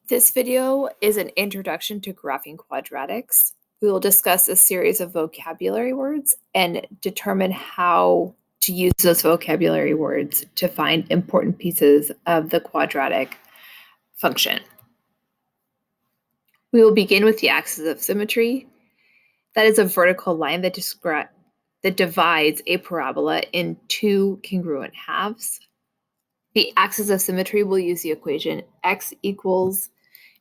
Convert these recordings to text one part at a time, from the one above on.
This video is an introduction to graphing quadratics. We will discuss a series of vocabulary words and determine how to use those vocabulary words to find important pieces of the quadratic function. We will begin with the axis of symmetry. That is a vertical line that divides a parabola in two congruent halves. The axis of symmetry will use the equation x equals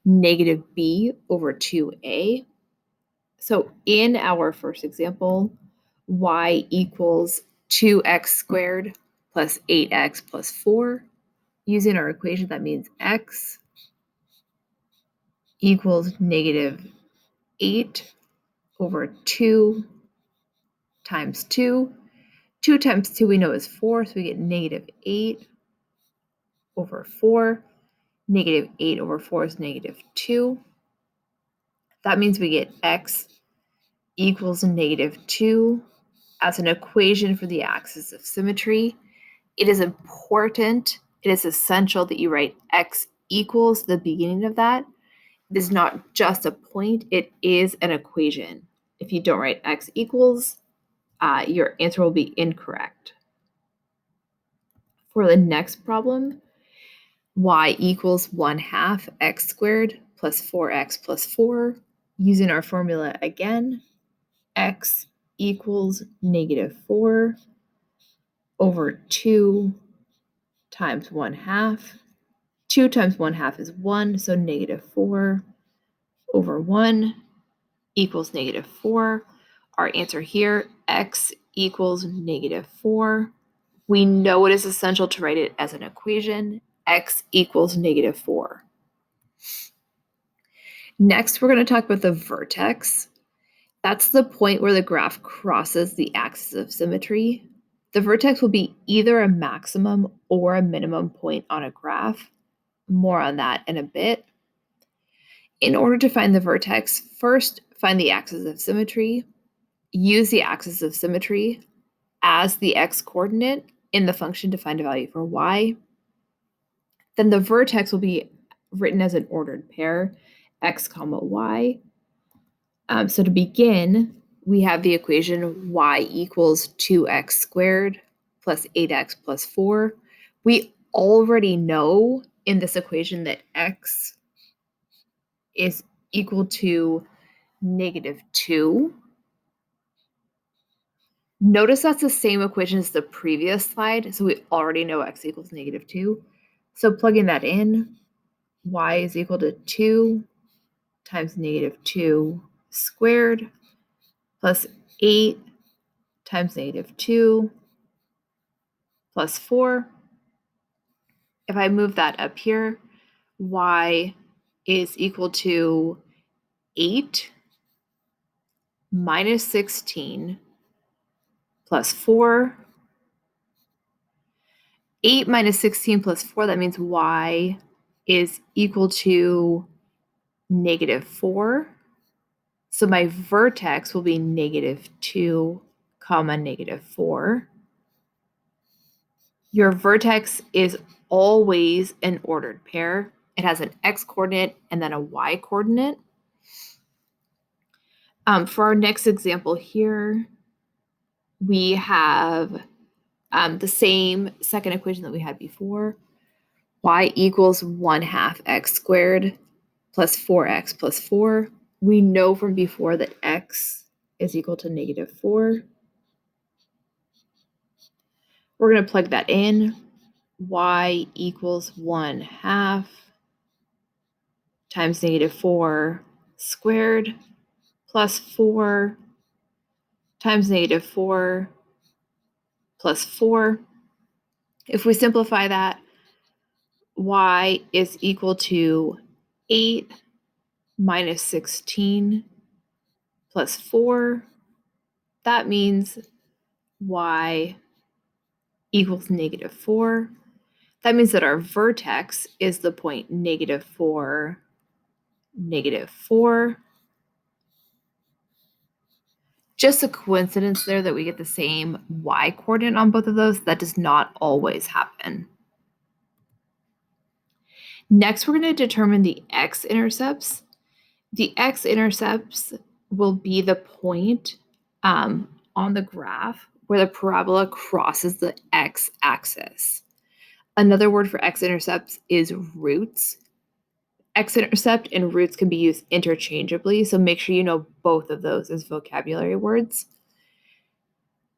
negative b over 2a. So in our first example, y equals 2x squared plus 8x plus 4. Using our equation, that means x equals negative 8 over 2 times 2. 2 times 2 we know is 4, so we get negative 8 over 4. Negative 8 over 4 is negative 2. That means we get x equals negative 2 as an equation for the axis of symmetry. It is important, it is essential that you write x equals the beginning of that. It is not just a point, it is an equation. If you don't write x equals, your answer will be incorrect. For the next problem, y equals 1/2 x squared plus 4x plus 4. Using our formula again, x equals negative 4 over 2 times 1/2. 2 times 1/2 is 1, so negative 4 over 1 equals negative 4. Our answer here, x equals negative 4. We know it is essential to write it as an equation. X equals negative 4. Next, we're going to talk about the vertex. That's the point where the graph crosses the axis of symmetry. The vertex will be either a maximum or a minimum point on a graph. More on that in a bit. In order to find the vertex, first find the axis of symmetry. Use the axis of symmetry as the x-coordinate in the function to find a value for y. Then the vertex will be written as an ordered pair, x comma y. So to begin, we have the equation y equals 2x squared plus 8x plus 4. We already know in this equation that x is equal to negative 2. Notice that's the same equation as the previous slide, so we already know x equals negative 2. So plugging that in, y is equal to 2 times negative 2 squared plus 8 times negative 2 plus 4. If I move that up here, y is equal to 8 minus 16 plus 4. 8 minus 16 plus 4, that means y is equal to negative 4. So my vertex will be negative 2 comma negative 4. Your vertex is always an ordered pair. It has an x-coordinate and then a y-coordinate. For our next example here, we have the same second equation that we had before. Y equals 1/2 x squared plus 4x plus 4. We know from before that x is equal to negative 4. We're going to plug that in. Y equals 1/2 times negative 4 squared plus 4 times negative 4 plus 4. If we simplify that, y is equal to 8 minus 16 plus 4. That means y equals negative 4. That means that our vertex is the point negative 4, negative 4. Just a coincidence there that we get the same y-coordinate on both of those. That does not always happen. Next, we're going to determine the x-intercepts. The x-intercepts will be the point on the graph where the parabola crosses the x-axis. Another word for x-intercepts is roots. X-intercept and roots can be used interchangeably, so make sure you know both of those as vocabulary words.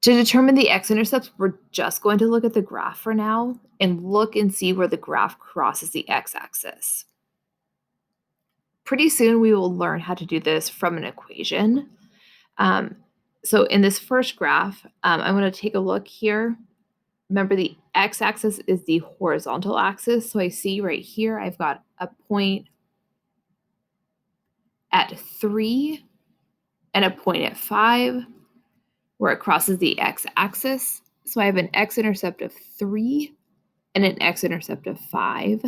To determine the x-intercepts, we're just going to look at the graph for now and look and see where the graph crosses the x-axis. Pretty soon we will learn how to do this from an equation. So in this first graph, I'm going to take a look here. Remember, the x-axis is the horizontal axis. So I see right here, I've got a point at 3 and a point at 5 where it crosses the x-axis. So I have an x-intercept of 3 and an x-intercept of 5.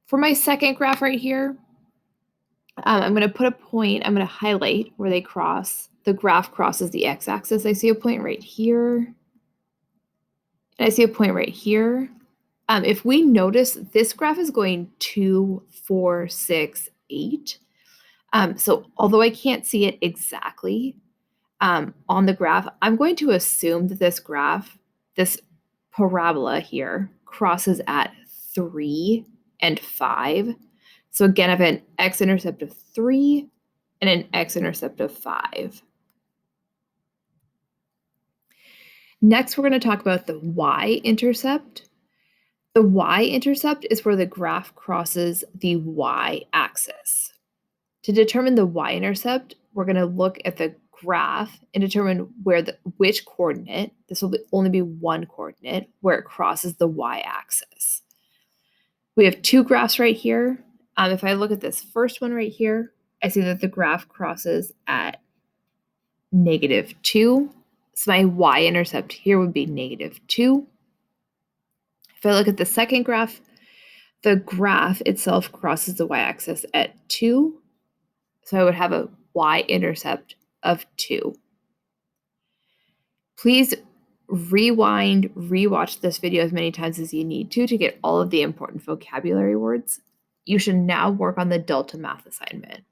For my second graph right here, I'm going to put a point, I'm going to highlight where they cross. The graph crosses the x-axis. I see a point right here, and I see a point right here. If we notice, this graph is going 2, 4, 6, 8. So although I can't see it exactly on the graph, I'm going to assume that this graph, this parabola here, crosses at 3 and 5. So again, I have an x-intercept of 3 and an x-intercept of 5. Next, we're going to talk about the y-intercept. The y-intercept is where the graph crosses the y-axis. To determine the y-intercept, we're going to look at the graph and determine which coordinate, this will only be one coordinate, where it crosses the y-axis. We have two graphs right here. If I look at this first one right here, I see that the graph crosses at -2. So my y-intercept here would be -2. If I look at the second graph, the graph itself crosses the y-axis at 2. So I would have a y-intercept of 2. Please rewind, rewatch this video as many times as you need to get all of the important vocabulary words. You should now work on the Delta math assignment.